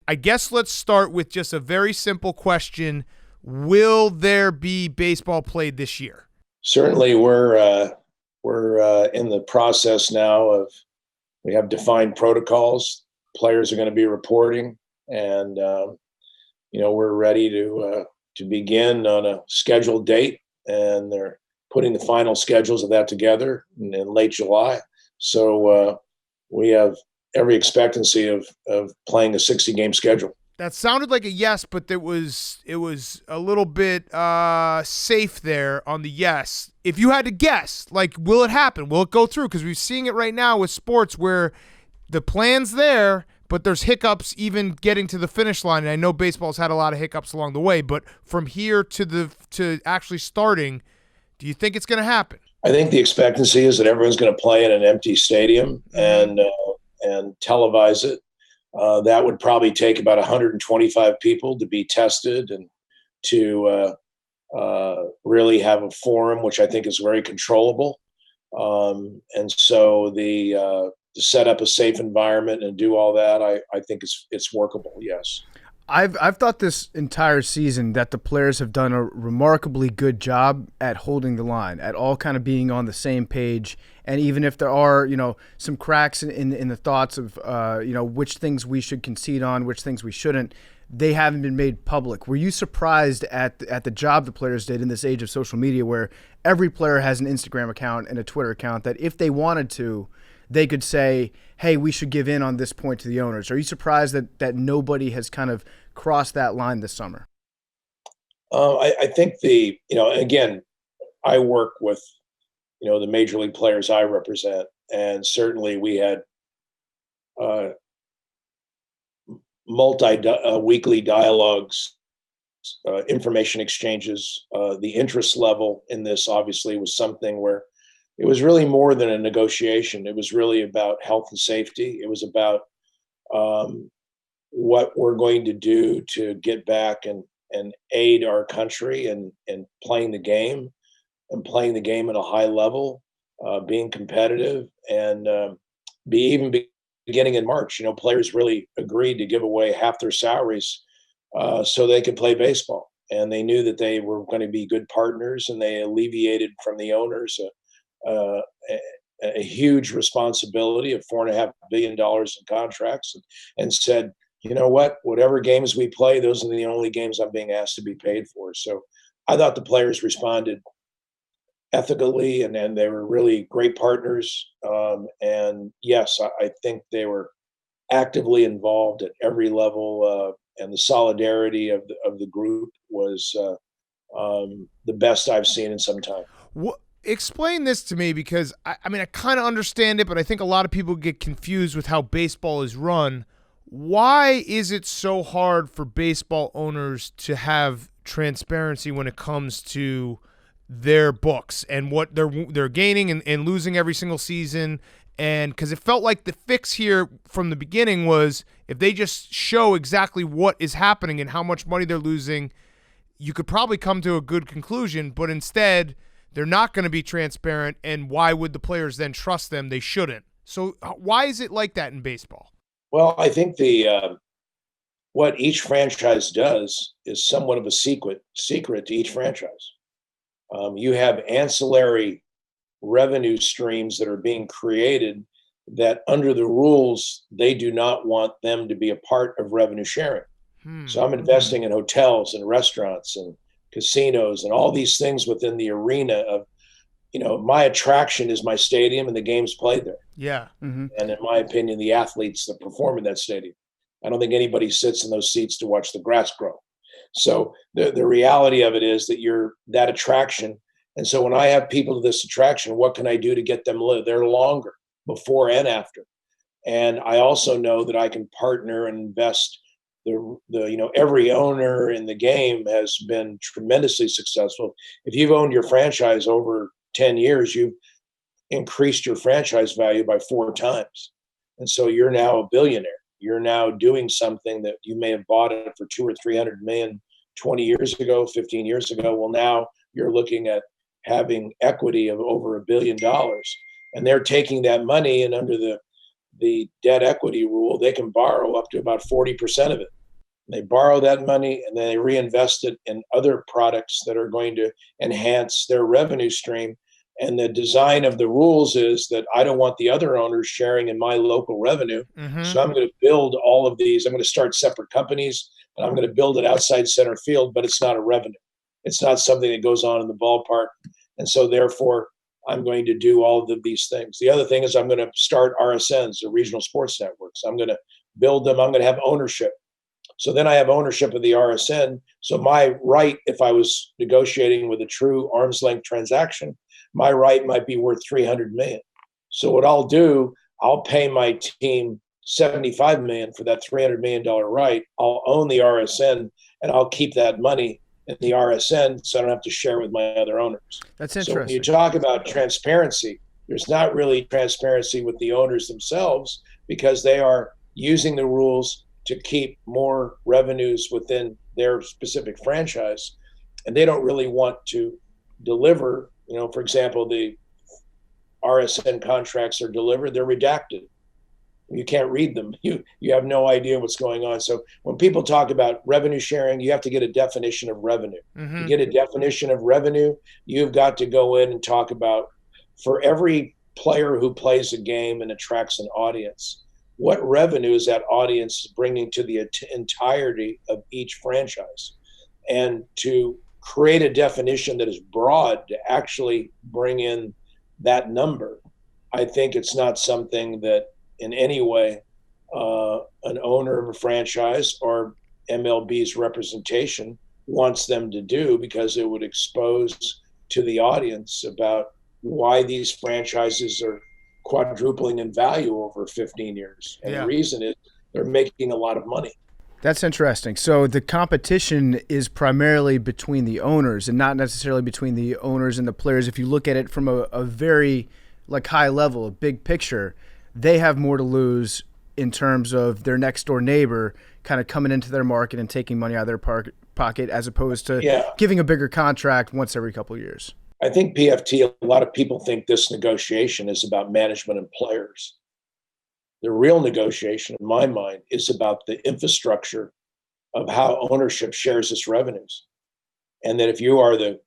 I guess let's start with just a very simple question. Will there be baseball played this year? Certainly, we're in the process now of we have defined protocols. Players are going to be reporting, and we're ready to begin on a scheduled date, and they're putting the final schedules of that together in late July. So we have every expectancy of playing a 60-game schedule. That sounded like a yes, but it was a little bit safe there on the yes. If you had to guess, like, will it happen? Will it go through? Because we're seeing it right now with sports where the plan's there, but there's hiccups even getting to the finish line. And I know baseball's had a lot of hiccups along the way, but from here to actually starting, do you think it's going to happen? I think the expectancy is that everyone's going to play in an empty stadium and televise it. That would probably take about 125 people to be tested and to really have a forum, which I think is very controllable. And so to set up a safe environment and do all that, I think it's workable. Yes. I've thought this entire season that the players have done a remarkably good job at holding the line, at all kind of being on the same page. And even if there are, some cracks in the thoughts of, which things we should concede on, which things we shouldn't, they haven't been made public. Were you surprised at the job the players did in this age of social media where every player has an Instagram account and a Twitter account that if they wanted to, they could say, hey, we should give in on this point to the owners? Are you surprised that nobody has kind of crossed that line this summer? I think again, I work with, the major league players I represent, and certainly we had weekly dialogues, information exchanges. The interest level in this obviously was something where it was really more than a negotiation. It was really about health and safety. It was about what we're going to do to get back and aid our country and playing the game and playing the game at a high level, being competitive, and beginning in March. Players really agreed to give away half their salaries so they could play baseball. And they knew that they were going to be good partners, and they alleviated from the owners a huge responsibility of $4.5 billion in contracts, and said, you know what, whatever games we play, those are the only games I'm being asked to be paid for. So I thought the players responded ethically, and they were really great partners. And yes, I think they were actively involved at every level, and the solidarity of the group was the best I've seen in some time. Explain this to me, because I kind of understand it, but I think a lot of people get confused with how baseball is run. Why is it so hard for baseball owners to have transparency when it comes to their books and what they're gaining and losing every single season? And because it felt like the fix here from the beginning was if they just show exactly what is happening and how much money they're losing, you could probably come to a good conclusion. But instead, they're not going to be transparent, and why would the players then trust them? They shouldn't. So why is it like that in baseball? Well, I think what each franchise does is somewhat of a secret to each franchise. You have ancillary revenue streams that are being created that under the rules, they do not want them to be a part of revenue sharing. So I'm investing in hotels and restaurants and casinos and all these things within the arena of, my attraction is my stadium and the games played there. Yeah. Mm-hmm. And in my opinion, the athletes that perform in that stadium. I don't think anybody sits in those seats to watch the grass grow. So the reality of it is that you're that attraction. And so when I have people to this attraction, what can I do to get them there longer, before and after? And I also know that I can partner and invest. Every owner in the game has been tremendously successful. If you've owned your franchise over 10 years, you've increased your franchise value by 4 times. And so you're now a billionaire. You're now doing something that you may have bought it for 200 or 300 million 20 years ago, 15 years ago. Well, now you're looking at having equity of over $1 billion, and they're taking that money, and under the debt equity rule, they can borrow up to about 40% of it. They borrow that money and then they reinvest it in other products that are going to enhance their revenue stream. And the design of the rules is that I don't want the other owners sharing in my local revenue. So I'm going to build all of these. I'm going to start separate companies and I'm going to build it outside center field, but it's not a revenue. It's not something that goes on in the ballpark. And so therefore, I'm going to do all of these things. The other thing is I'm going to start RSNs, or regional sports networks. I'm going to build them. I'm going to have ownership. So then I have ownership of the RSN. So my right, if I was negotiating with a true arm's length transaction, my right might be worth $300 million. So what I'll do, I'll pay my team $75 million for that $300 million right. I'll own the RSN and I'll keep that money in the RSN so I don't have to share with my other owners. That's interesting. So when you talk about transparency, there's not really transparency with the owners themselves because they are using the rules to keep more revenues within their specific franchise. And they don't really want to deliver, for example, the RSN contracts are delivered, they're redacted. You can't read them. You have no idea what's going on. So when people talk about revenue sharing, you have to get a definition of revenue. To get a definition of revenue, you've got to go in and talk about, for every player who plays a game and attracts an audience, what revenue is that audience bringing to the entirety of each franchise? And to create a definition that is broad to actually bring in that number, I think it's not something that in any way an owner of a franchise or MLB's representation wants them to do, because it would expose to the audience about why these franchises are quadrupling in value over 15 years. And the reason is they're making a lot of money. That's interesting. So the competition is primarily between the owners and not necessarily between the owners and the players. If you look at it from a very high level, a big picture, they have more to lose in terms of their next door neighbor kind of coming into their market and taking money out of their pocket, as opposed to giving a bigger contract once every couple of years. I think PFT, a lot of people think this negotiation is about management and players. The real negotiation, in my mind, is about the infrastructure of how ownership shares its revenues. And that if you are the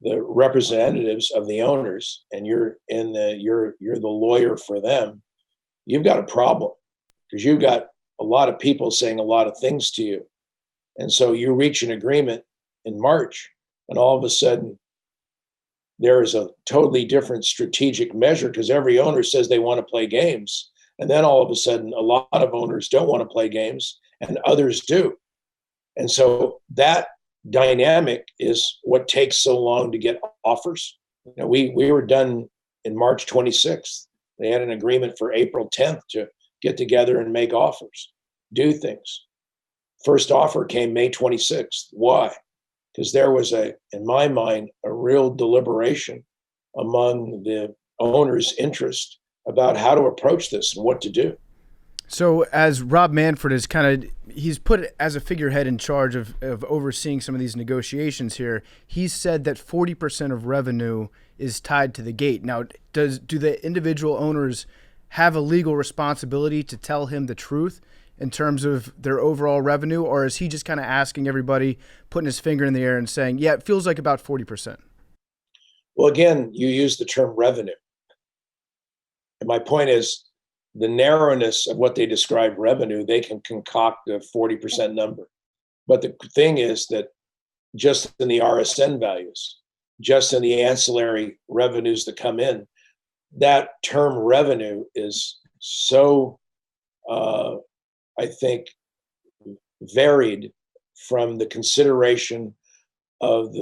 representatives of the owners and you're the lawyer for them, you've got a problem, because you've got a lot of people saying a lot of things to you. And so you reach an agreement in March, and all of a sudden there is a totally different strategic measure, because every owner says they want to play games. And then all of a sudden, a lot of owners don't want to play games and others do. And so that dynamic is what takes so long to get offers. We were done in March 26th. They had an agreement for April 10th to get together and make offers, do things. First offer came May 26th. Why? Because there was in my mind, a real deliberation among the owners' interest about how to approach this and what to do. So as Rob Manfred is he's put as a figurehead in charge of overseeing some of these negotiations here, he's said that 40% of revenue is tied to the gate. Now, do the individual owners have a legal responsibility to tell him the truth in terms of their overall revenue, or is he just kind of asking everybody, putting his finger in the air and saying, yeah, it feels like about 40%? Well, again, you use the term revenue. And my point is, the narrowness of what they describe revenue, they can concoct a 40% number. But the thing is that just in the RSN values, just in the ancillary revenues that come in, that term revenue is so, I think, varied from the consideration of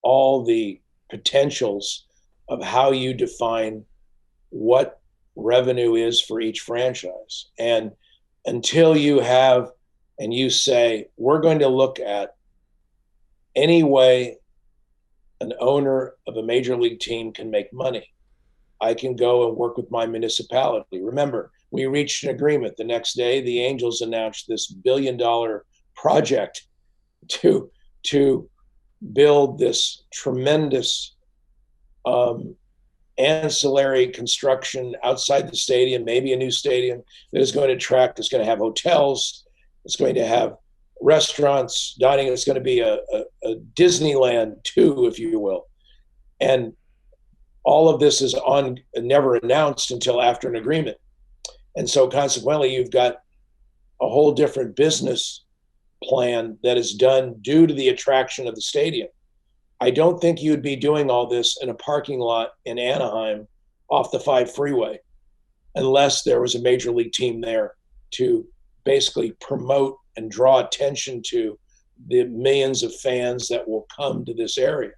all the potentials of how you define what revenue is for each franchise. And until you have, and you say, we're going to look at any way an owner of a major league team can make money, I can go and work with my municipality. Remember, we reached an agreement. The next day, the Angels announced this $1 billion project to build this tremendous ancillary construction outside the stadium, maybe a new stadium that is going to attract, it's going to have hotels, It's going to have restaurants, dining. It's going to be a Disneyland too, if you will. And all of this is never announced until after an agreement. And so consequently, you've got a whole different business plan that is done due to the attraction of the stadium. I don't think you'd be doing all this in a parking lot in Anaheim off the 5 freeway unless there was a major league team there to basically promote and draw attention to the millions of fans that will come to this area.